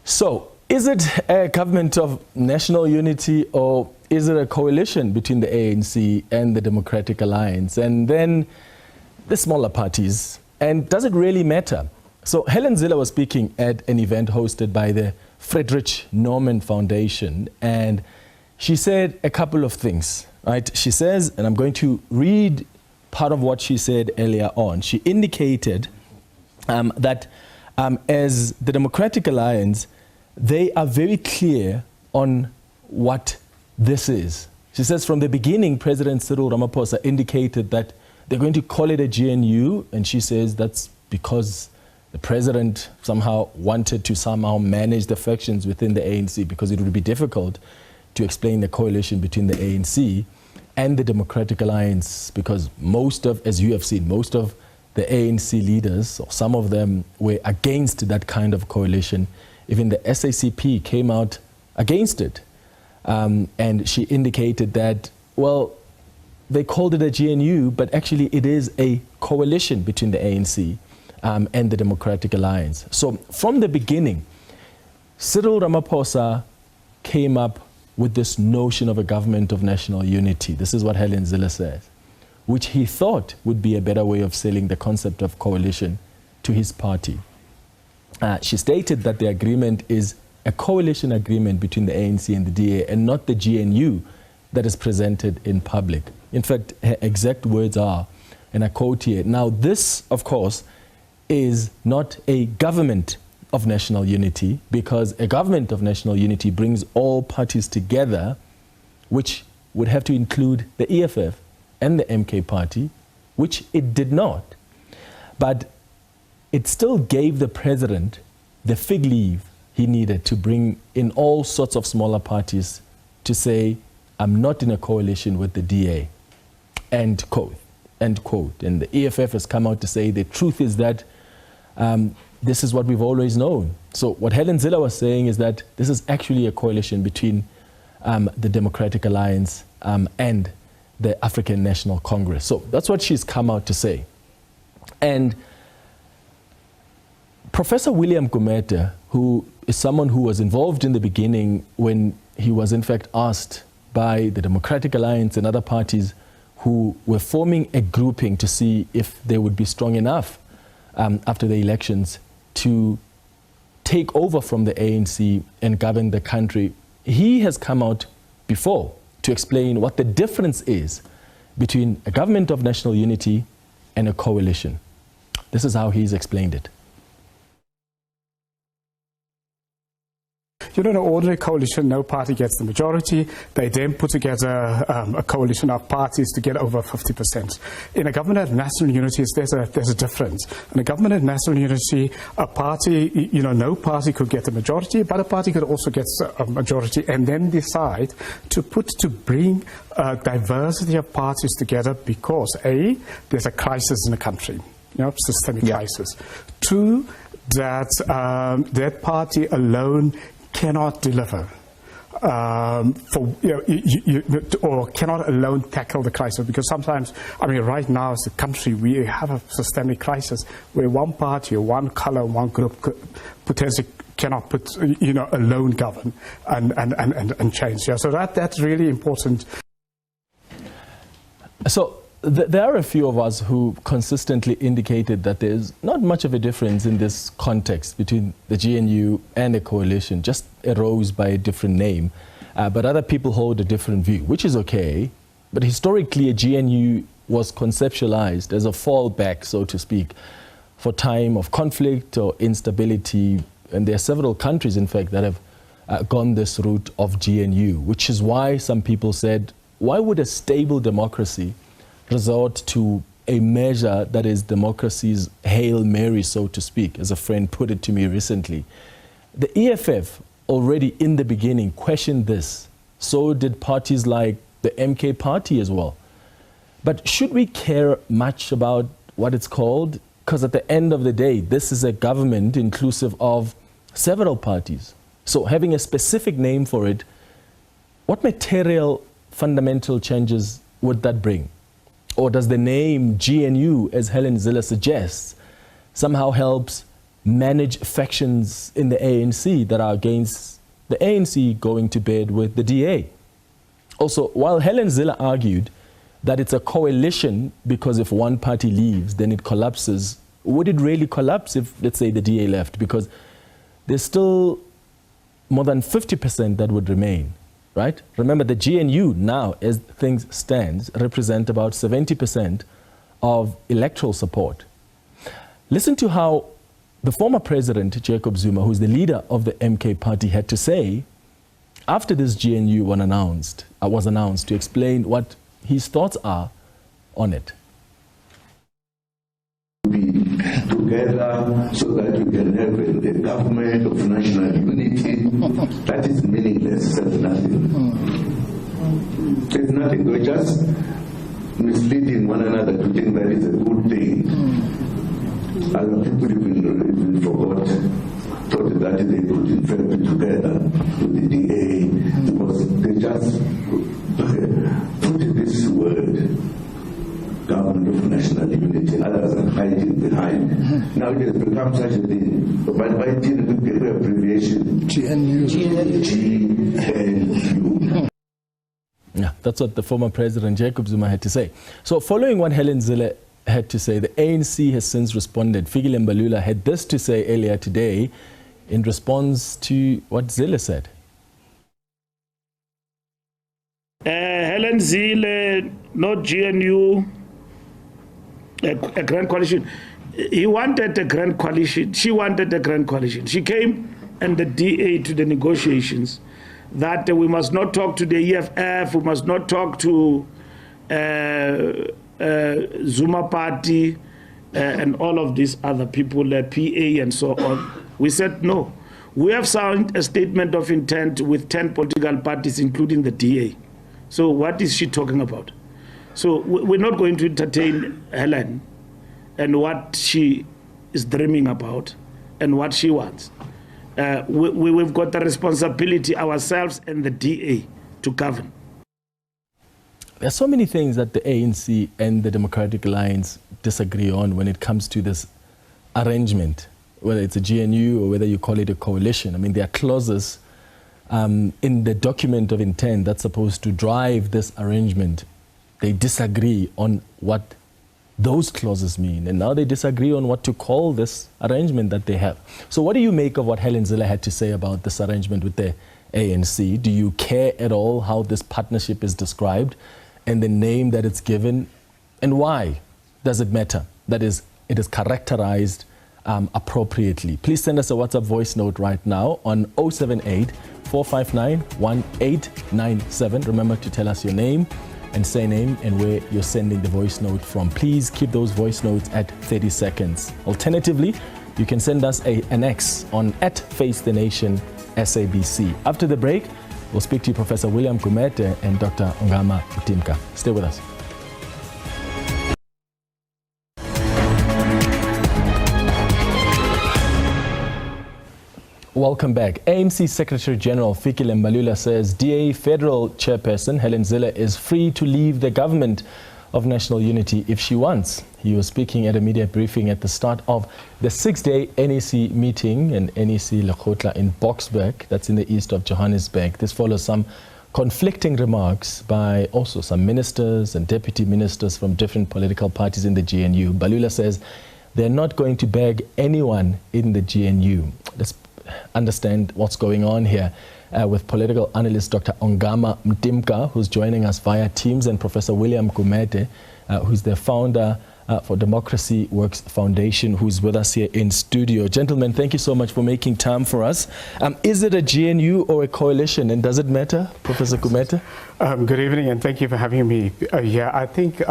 So, is it a government of national unity, or is it a coalition between the ANC and the Democratic Alliance, and then the smaller parties? And does it really matter? So, Helen Zille was speaking at an event hosted by the Friedrich Naumann Foundation, and she said a couple of things, right? She says, and I'm going to read part of what she said earlier on. She indicated that as the Democratic Alliance, they are very clear on what this is. She says from the beginning, President Cyril Ramaphosa indicated that they're going to call it a GNU, and she says that's because the president somehow wanted to manage the factions within the ANC, because it would be difficult to explain the coalition between the ANC and the Democratic Alliance, because most of, as you have seen, most of the ANC leaders, or some of them, were against that kind of coalition. Even the SACP came out against it. And she indicated that, well, they called it a GNU, but actually it is a coalition between the ANC and the Democratic Alliance. So from the beginning, Cyril Ramaphosa came up with this notion of a government of national unity. This is what Helen Zille says, which he thought would be a better way of selling the concept of coalition to his party. She stated that the agreement is a coalition agreement between the ANC and the DA, and not the GNU that is presented in public. In fact, her exact words are, and I quote here, "Now this, of course, is not a government of national unity, because a government of national unity brings all parties together, which would have to include the EFF and the MK party, which it did not. But it still gave the president the fig leaf he needed to bring in all sorts of smaller parties to say, I'm not in a coalition with the DA." End quote. End quote. And the EFF has come out to say the truth is that this is what we've always known. So what Helen Zille was saying is that this is actually a coalition between the Democratic Alliance and the African National Congress. So that's what she's come out to say. And Professor William Gumede, who is someone who was involved in the beginning when he was in fact asked by the Democratic Alliance and other parties who were forming a grouping to see if they would be strong enough after the elections to take over from the ANC and govern the country. He has come out before to explain what the difference is between a government of national unity and a coalition. This is how he's explained it. You know, in an ordinary coalition, no party gets the majority. They then put together a coalition of parties to get over 50%. In a government of national unity, there's a difference. In a government of national unity, a party, you know, no party could get a majority, but a party could also get a majority and then decide to bring a diversity of parties together because, A, there's a crisis in the country, you know, systemic crisis. Two, that that party alone cannot deliver, or cannot alone tackle the crisis. Because sometimes, I mean, right now as a country, we have a systemic crisis where one party or one color, one group potentially cannot alone govern and change. Yeah, so that's really important. So there are a few of us who consistently indicated that there's not much of a difference in this context between the GNU and the coalition, just arose by a different name. But other people hold a different view, which is okay. But historically, a GNU was conceptualized as a fallback, so to speak, for time of conflict or instability. And there are several countries, in fact, that have gone this route of GNU, which is why some people said, why would a stable democracy resort to a measure that is democracy's Hail Mary, so to speak, as a friend put it to me recently. The EFF already in the beginning questioned this. So did parties like the MK party as well. But should we care much about what it's called? Because at the end of the day, this is a government inclusive of several parties. So having a specific name for it, what material fundamental changes would that bring? Or does the name GNU, as Helen Zille suggests, somehow helps manage factions in the ANC that are against the ANC going to bed with the DA. Also, while Helen Zille argued that it's a coalition because if one party leaves, then it collapses, would it really collapse if, let's say, the DA left? Because there's still more than 50% that would remain, right? Remember, the GNU now, as things stand, represent about 70% of electoral support. Listen to how the former president, Jacob Zuma, who's the leader of the MK party, had to say after this GNU was announced to explain what his thoughts are on it. Be together so that we can have a government of national unity. That is meaningless, says nothing. There's nothing. We're just misleading one another to think that it's a good thing. Other people even forgot, thought that they could in fact be together with the DA because they just put this word, government of national unity, others are hiding behind. Now it has become such a thing. But by the abbreviation, GNU. Yeah, that's what the former president Jacob Zuma had to say. So following what Helen Zille had to say, the ANC has since responded. Mbalula had this to say earlier today in response to what Zille said. Helen Zille, not GNU, a grand coalition. He wanted a grand coalition. She wanted a grand coalition. She came and the DA to the negotiations that we must not talk to the EFF, we must not talk to Zuma party and all of these other people, PA and so on. We said no. We have signed a statement of intent with 10 political parties, including the DA. So what is she talking about? So we're not going to entertain Helen and what she is dreaming about and what she wants. We've got the responsibility, ourselves and the DA, to govern. There are so many things that the ANC and the Democratic Alliance disagree on when it comes to this arrangement, whether it's a GNU or whether you call it a coalition. I mean, there are clauses in the document of intent that's supposed to drive this arrangement. They disagree on what those clauses mean, and now they disagree on what to call this arrangement that they have. So what do you make of what Helen Zille had to say about this arrangement with the ANC? Do you care at all how this partnership is described and the name that it's given, and why does it matter that is it is characterized appropriately? Please send us a WhatsApp voice note right now on 078-459-1897. Remember to tell us your name and say name and where you're sending the voice note from. Please keep those voice notes at 30 seconds. Alternatively, you can send us an X on @FaceTheNation SABC. After the break, we'll speak to Professor William Gumede and Dr. Ongama Mtimka. Stay with us. Welcome back. ANC Secretary General Mbalula says DA Federal Chairperson Helen Zille is free to leave the government of national unity if she wants. He was speaking at a media briefing at the start of the 6-day NEC meeting and NEC Lekgotla in Boksburg, that's in the east of Johannesburg. This follows some conflicting remarks by also some ministers and deputy ministers from different political parties in the GNU. Mbalula says they're not going to beg anyone in the GNU. Let's understand what's going on here with political analyst Dr. Ongama Mtimka, who's joining us via Teams, and Professor William Gumede, who's the founder for Democracy Works Foundation, who's with us here in studio. Gentlemen, thank you so much for making time for us. Is it a GNU or a coalition, and does it matter, Professor Gumede? Good evening, and thank you for having me. Yeah, I think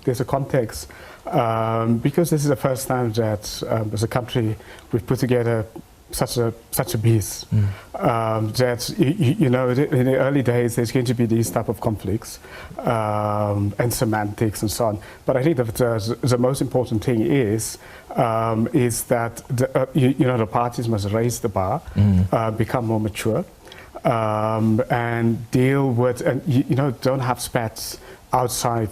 there's a context because this is the first time that as a country we've put together such a beast that you know, in the early days there's going to be these type of conflicts and semantics and so on. But I think that the most important thing is that the parties must raise the bar, become more mature, and deal with, and don't have spats outside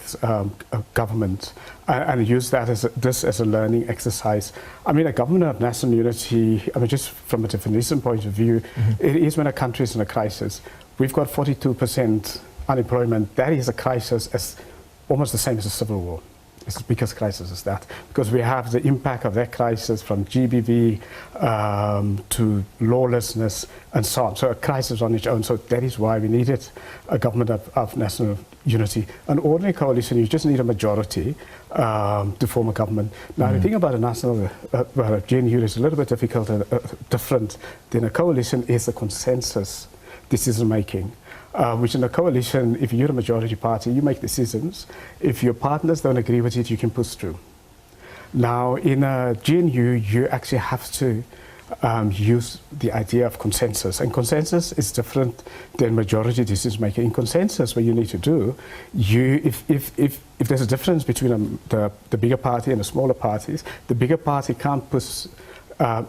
government and use that this as a learning exercise. I mean, a government of national unity, I mean, just from a definition point of view, it is when a country is in a crisis. We've got 42% unemployment. That is a crisis as almost the same as a civil war. It's the biggest crisis is that, because we have the impact of that crisis from GBV to lawlessness and so on. So a crisis on its own. So that is why we needed a government of national unity. An ordinary coalition, you just need a majority to form a government. Now, the thing about a national GNU is a little bit difficult, different than a coalition is a consensus decision making. Which in a coalition, if you're a majority party, you make decisions. If your partners don't agree with it, you can push through. Now, in a GNU, you actually have to use the idea of consensus. And consensus is different than majority decision making. In consensus, what you need to do, if there's a difference between the bigger party and the smaller parties, the bigger party can't push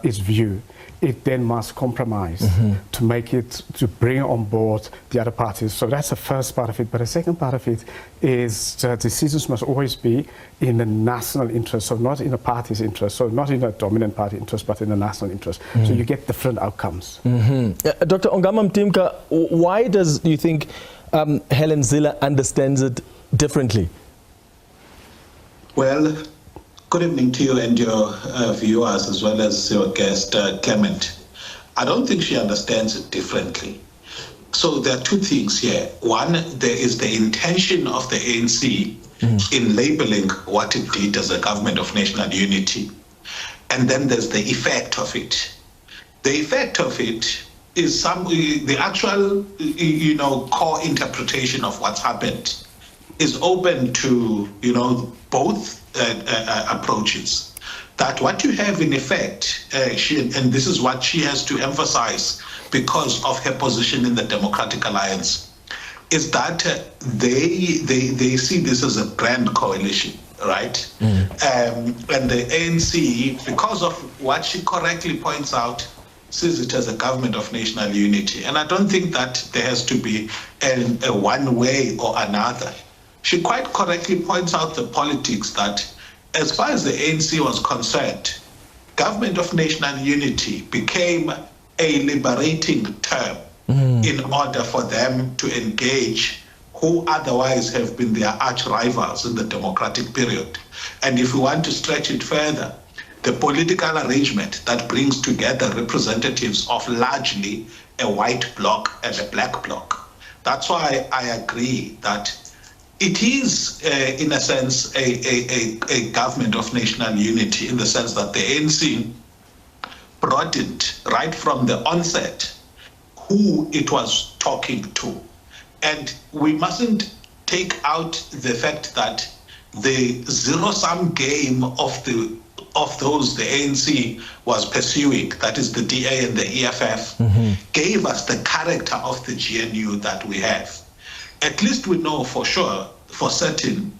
its view. It then must compromise to make it, to bring on board the other parties. So that's the first part of it. But the second part of it is that decisions must always be in the national interest, so not in a party's interest, so not in a dominant party interest, but in the national interest. So you get different outcomes. Dr. Ongama Mtimka, why do you think Helen Zille understands it differently? Well, good evening to you and your viewers, as well as your guest, Clement. I don't think she understands it differently. So there are two things here. One, there is the intention of the ANC in labeling what it did as a government of national unity. And then there's the effect of it. The effect of it is the actual, core interpretation of what's happened is open to, both approaches. That what you have in effect, and this is what she has to emphasize because of her position in the Democratic Alliance, is that they see this as a grand coalition, right? And the ANC, because of what she correctly points out, sees it as a government of national unity. And I don't think that there has to be a one way or another. She quite correctly points out the politics that, as far as the ANC was concerned, government of national unity became a liberating term in order for them to engage who otherwise have been their arch rivals in the democratic period. And if we want to stretch it further, the political arrangement that brings together representatives of largely a white bloc and a black bloc. That's why I agree that it is, in a sense, a government of national unity, in the sense that the ANC broadened right from the onset who it was talking to. And we mustn't take out the fact that the zero-sum game of those the ANC was pursuing, that is the DA and the EFF, gave us the character of the GNU that we have. At least we know for sure, for certain,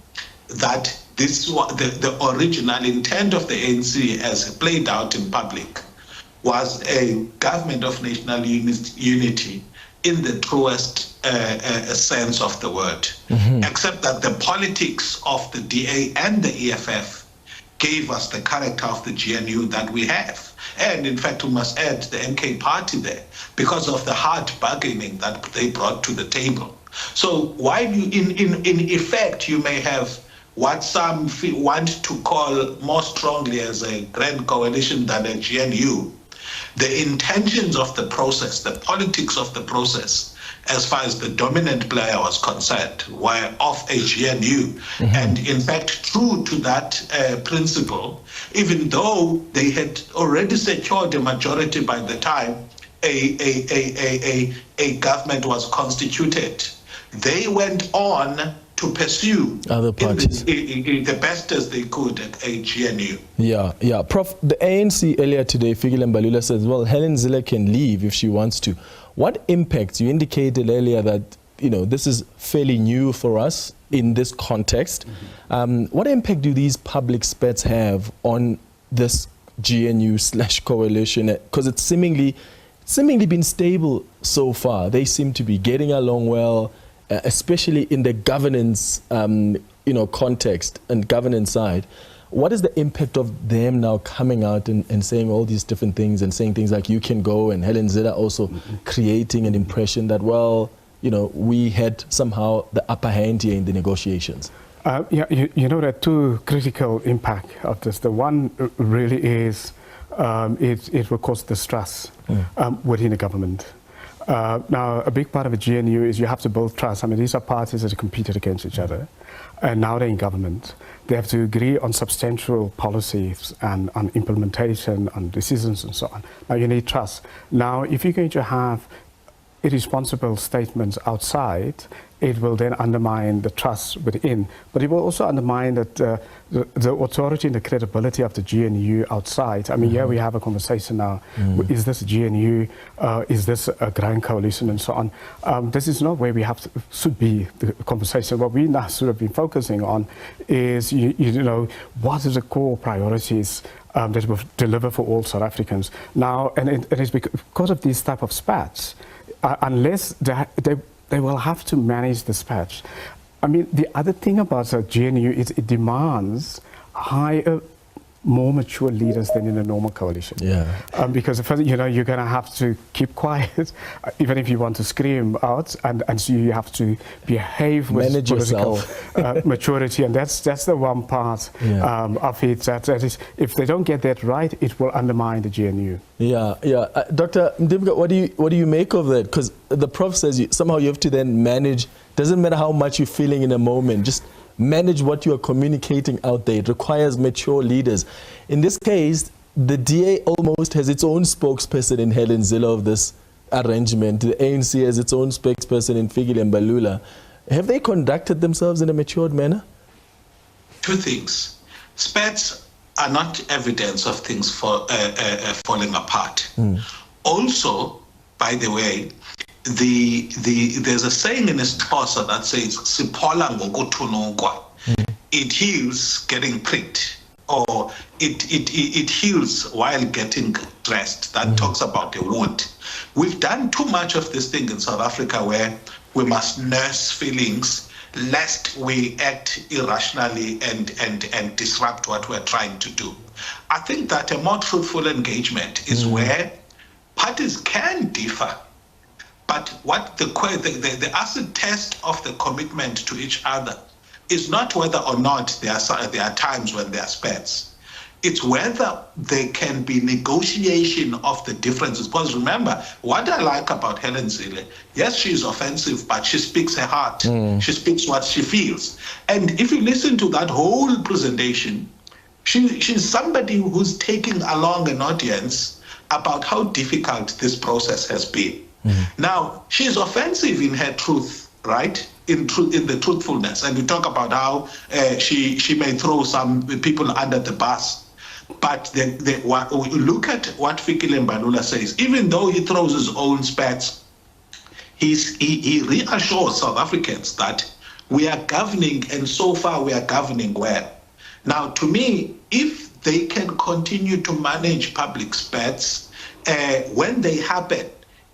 that this was the original intent of the ANC as played out in public was a government of national unity in the truest sense of the word, except that the politics of the DA and the EFF gave us the character of the GNU that we have. And in fact, we must add the MK party there because of the hard bargaining that they brought to the table. So while in effect, you may have what some want to call more strongly as a grand coalition than a GNU, the intentions of the process, the politics of the process, as far as the dominant player was concerned, were of a GNU. And in fact, true to that principle, even though they had already secured a majority by the time a government was constituted, they went on to pursue other parties the best as they could a GNU. Yeah. Prof, the ANC earlier today, Mbalula says, well, Helen Zille can leave if she wants to. What impacts, you indicated earlier that, this is fairly new for us in this context. What impact do these public spats have on this GNU/coalition? Because it's seemingly been stable so far. They seem to be getting along well. especially in the governance, context and governance side. What is the impact of them now coming out and saying all these different things and saying things like you can go, and Helen Zille also creating an impression that, well, we had somehow the upper hand here in the negotiations? There are two critical impact of this. The one really is it will cause distrust within the government. Now, a big part of a GNU is you have to build trust. I mean, these are parties that competed against each other, and now they're in government. They have to agree on substantial policies and on implementation, on decisions and so on. Now, you need trust. Now, if you're going to have irresponsible statements outside, it will then undermine the trust within. But it will also undermine that the authority and the credibility of the GNU outside. I mean, here we have a conversation now. Is this a GNU? Is this a grand coalition and so on? This is not where we should be the conversation. What we now should have been focusing on is, what are the core priorities that will deliver for all South Africans. Now, and it is because of these type of spats, unless they will have to manage the spats. I mean, the other thing about the GNU is it demands higher, more mature leaders than in a normal coalition. Yeah. Because you're going to have to keep quiet, even if you want to scream out, and so you have to behave with manage political maturity, and that's the one part of it that is, if they don't get that right, it will undermine the GNU. Yeah. Dr. Mdimka, what do you make of that? Because the Prof says somehow you have to then manage. Doesn't matter how much you're feeling in a moment, just manage what you are communicating out there. It requires mature leaders. In this case, the DA almost has its own spokesperson in Helen Zille of this arrangement. The ANC has its own spokesperson in Mbalula. Have they conducted themselves in a matured manner? Two things. Spats are not evidence of things falling apart. Also, by the way, there's a saying in isiXhosa that says "Siphola ngokuthunukwa." It heals getting pricked, or it heals while getting dressed. That talks about a wound. We've done too much of this thing in South Africa where we must nurse feelings lest we act irrationally and disrupt what we're trying to do. I think that a more truthful engagement is where parties can differ. But what the acid test of the commitment to each other is not whether or not there are times when there are spats. It's whether there can be negotiation of the differences. Because remember, what I like about Helen Zille, yes, she's offensive, but she speaks her heart. She speaks what she feels. And if you listen to that whole presentation, she's somebody who's taking along an audience about how difficult this process has been. Now, she's offensive in her truth, right? In the truthfulness, and we talk about how she may throw some people under the bus. But look at what Mbalula says. Even though he throws his own spats, he reassures South Africans that we are governing, and so far we are governing well. Now, to me, if they can continue to manage public spats when they happen,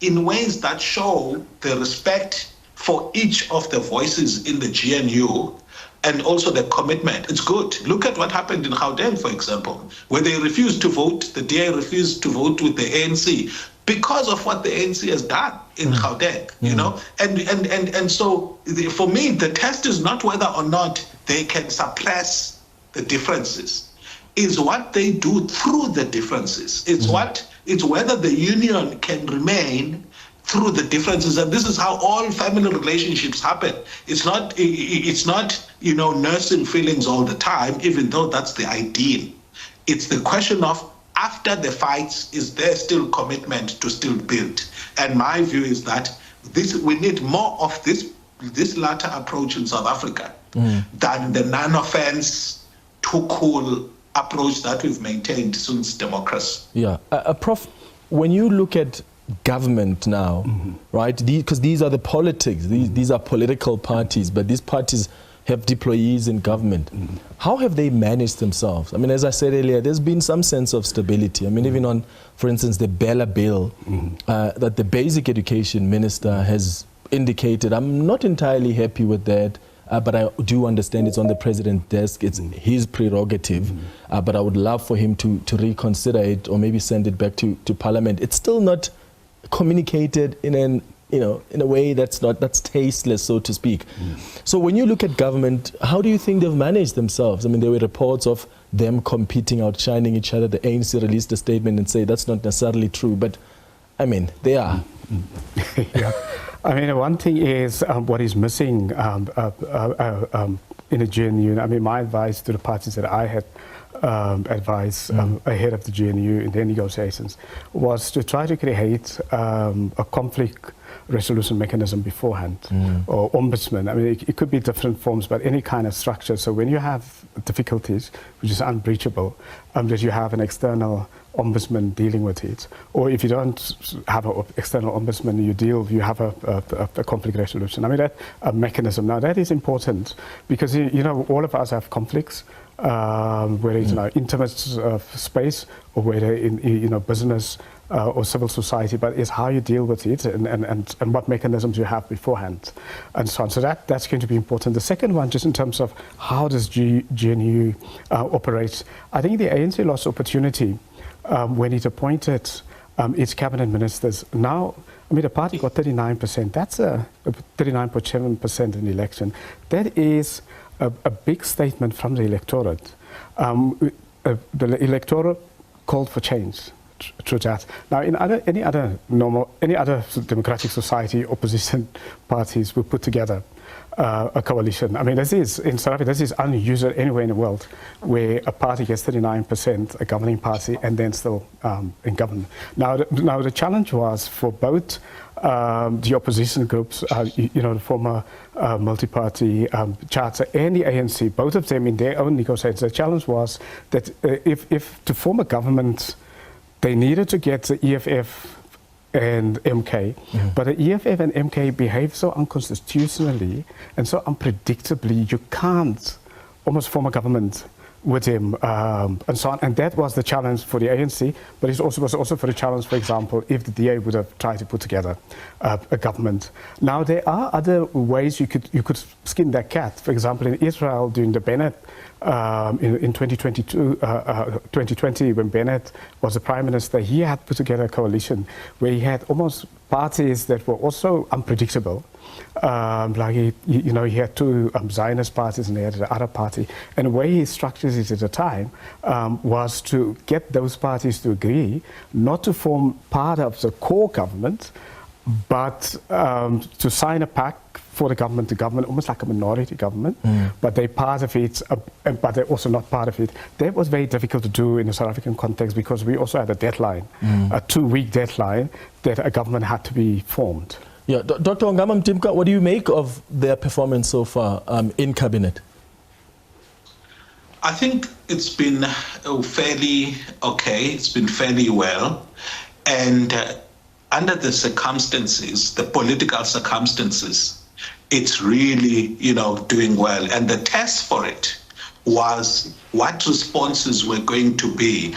in ways that show the respect for each of the voices in the GNU and also the commitment, it's good. Look at what happened in Gauteng, for example, where they refused to vote, the DA refused to vote with the ANC because of what the ANC has done in Gauteng, And so for me, the test is not whether or not they can suppress the differences. It's what they do through the differences. It's whether the union can remain through the differences, and this is how all family relationships happen. It's not nursing feelings all the time, even though that's the ideal. It's the question of, after the fights, is there still commitment to still build? And my view is that we need more of this latter approach in South Africa than the non-offense, too cool approach that we've maintained since democracy. Yeah, Prof, when you look at government now, right, because these are the politics, these are political parties, but these parties have deployees in government. How have they managed themselves? I mean, as I said earlier, there's been some sense of stability. I mean, even on, for instance, the Bella bill, that the basic education minister has indicated. I'm not entirely happy with that. But I do understand it's on the president's desk. It's his prerogative. But I would love for him to reconsider it or maybe send it back to Parliament. It's still not communicated in a way that's tasteless, so to speak. So when you look at government, how do you think they've managed themselves? I mean, there were reports of them competing, outshining each other. The ANC released a statement and say that's not necessarily true. But I mean, they are. Yeah. I mean, one thing is what is missing in a GNU. I mean, my advice to the parties that I had advised ahead of the GNU in their negotiations was to try to create a conflict resolution mechanism beforehand, or ombudsman. I mean, it could be different forms, but any kind of structure. So when you have difficulties, which is unbreachable, that you have an external ombudsman dealing with it, or if you don't have an external ombudsman, you have a conflict resolution. I mean, that a mechanism. Now that is important because all of us have conflicts, whether it's in our intimate space or whether in business or civil society, but it's how you deal with it and what mechanisms you have beforehand and so on. So that's going to be important. The second one, just in terms of how does GNU operate, I think the ANC lost opportunity when it appointed its cabinet ministers. Now, I mean, the party got 39%. That's a 39.7% in the election. That is a big statement from the electorate. The electorate called for change through that. Now, in any other democratic society, opposition parties will put together a coalition. I mean, in South Africa, this is unusual anywhere in the world where a party gets 39%, a governing party, and then still in government. Now, the challenge was for both the opposition groups, the former multi-party charter and the ANC, both of them in their own negotiations. The challenge was that if to form a government, they needed to get the EFF and MK, but the EFF and MK behave so unconstitutionally and so unpredictably, you can't almost form a government with him and so on. And that was the challenge for the ANC, but it was also for the challenge, for example, if the DA would have tried to put together a government. Now, there are other ways you could skin that cat. For example, in Israel, during the Bennett, in 2020, when Bennett was the prime minister, he had put together a coalition where he had almost parties that were also unpredictable. Like he had two Zionist parties and he had the other party. And the way he structured it at the time was to get those parties to agree not to form part of the core government, but to sign a pact for the government to government, almost like a minority government, but they're part of it, but they're also not part of it. That was very difficult to do in the South African context because we also had a deadline, a 2-week deadline that a government had to be formed. Yeah, Dr. Ongama Mtimka, what do you make of their performance so far in cabinet? I think it's been fairly okay. It's been fairly well, and under the circumstances, the political circumstances, it's really, doing well. And the test for it was what responses were going to be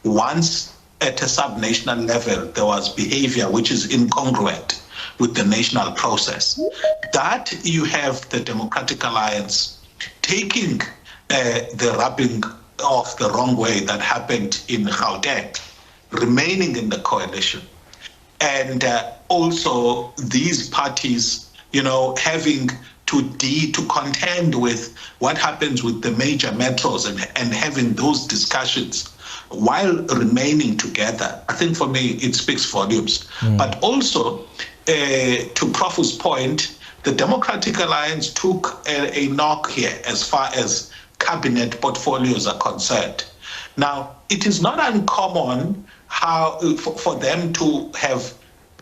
once at a subnational level there was behavior which is incongruent with the national process. That you have the Democratic Alliance taking the rubbing off the wrong way that happened in Gauteng, remaining in the coalition. And also these parties, having to contend with what happens with the major metros and having those discussions while remaining together. I think for me, it speaks volumes. But also, to Profu's point, the Democratic Alliance took a knock here as far as cabinet portfolios are concerned. Now, it is not uncommon for them to have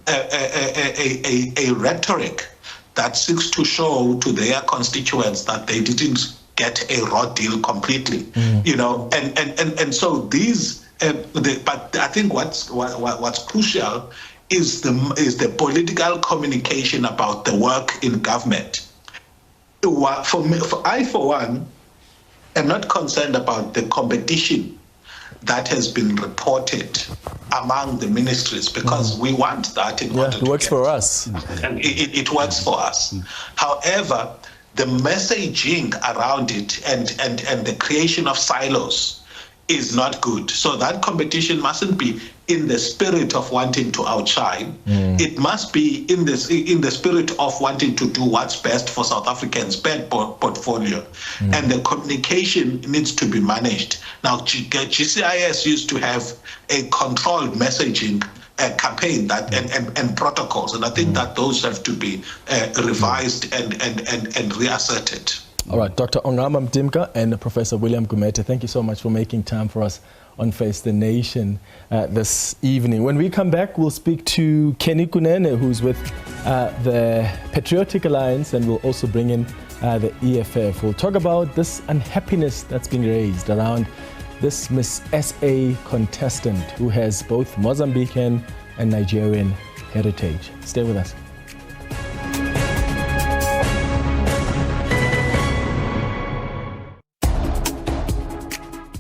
a rhetoric that seeks to show to their constituents that they didn't get a raw deal completely, and so these. But I think what's crucial is the political communication about the work in government. For one, am not concerned about the competition that has been reported among the ministries, because we want that in order it works for us. And it works for us. However, the messaging around it and the creation of silos is not good. So that competition mustn't be in the spirit of wanting to outshine. It must be in the spirit of wanting to do what's best for South Africans' portfolio. And the communication needs to be managed. Now, GCIS used to have a controlled messaging campaign that and protocols, and I think that those have to be revised and reasserted. All right, Dr. Ongama Mtimka and Professor William Gumete, thank you so much for making time for us on Face the Nation this evening. When we come back, we'll speak to Kenny Kunene, who's with the Patriotic Alliance, and we'll also bring in the EFF. We'll talk about this unhappiness that's being raised around this Miss SA contestant who has both Mozambican and Nigerian heritage. Stay with us.